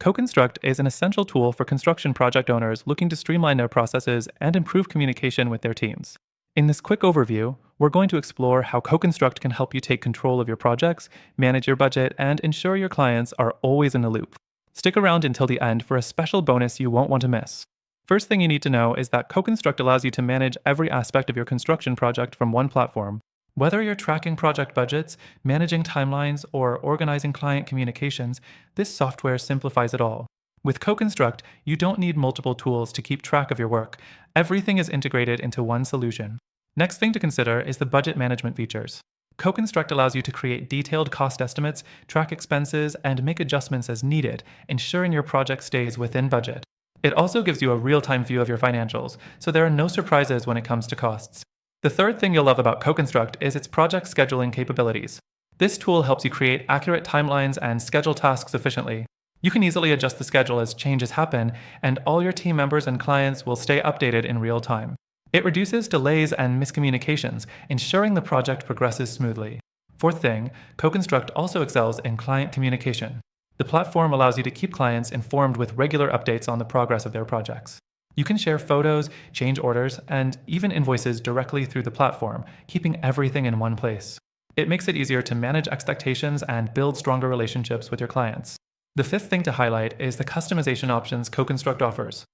CoConstruct is an essential tool for construction project owners looking to streamline their processes and improve communication with their teams. In this quick overview, we're going to explore how CoConstruct can help you take control of your projects, manage your budget, and ensure your clients are always in the loop. Stick around until the end for a special bonus you won't want to miss. First thing you need to know is that CoConstruct allows you to manage every aspect of your construction project from one platform. Whether you're tracking project budgets, managing timelines, or organizing client communications, this software simplifies it all. With CoConstruct, you don't need multiple tools to keep track of your work. Everything is integrated into one solution. Next thing to consider is the budget management features. CoConstruct allows you to create detailed cost estimates, track expenses, and make adjustments as needed, ensuring your project stays within budget. It also gives you a real-time view of your financials, so there are no surprises when it comes to costs. The third thing you'll love about CoConstruct is its project scheduling capabilities. This tool helps you create accurate timelines and schedule tasks efficiently. You can easily adjust the schedule as changes happen, and all your team members and clients will stay updated in real time. It reduces delays and miscommunications, ensuring the project progresses smoothly. Fourth thing, CoConstruct also excels in client communication. The platform allows you to keep clients informed with regular updates on the progress of their projects. You can share photos, change orders, and even invoices directly through the platform, keeping everything in one place. It makes it easier to manage expectations and build stronger relationships with your clients. The fifth thing to highlight is the customization options CoConstruct offers.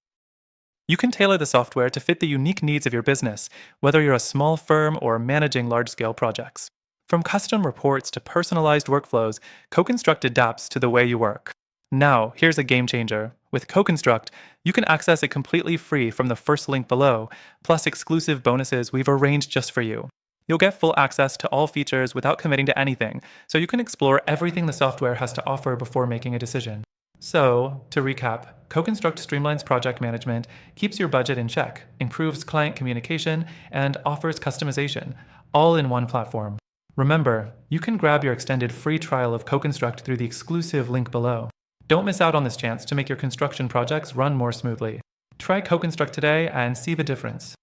You can tailor the software to fit the unique needs of your business, whether you're a small firm or managing large-scale projects. From custom reports to personalized workflows, CoConstruct adapts to the way you work. Now, here's a game changer. With CoConstruct, you can access it completely free from the first link below, plus exclusive bonuses we've arranged just for you. You'll get full access to all features without committing to anything, so you can explore everything the software has to offer before making a decision. So, to recap, CoConstruct streamlines project management, keeps your budget in check, improves client communication, and offers customization, all in one platform. Remember, you can grab your extended free trial of CoConstruct through the exclusive link below. Don't miss out on this chance to make your construction projects run more smoothly. Try CoConstruct today and see the difference.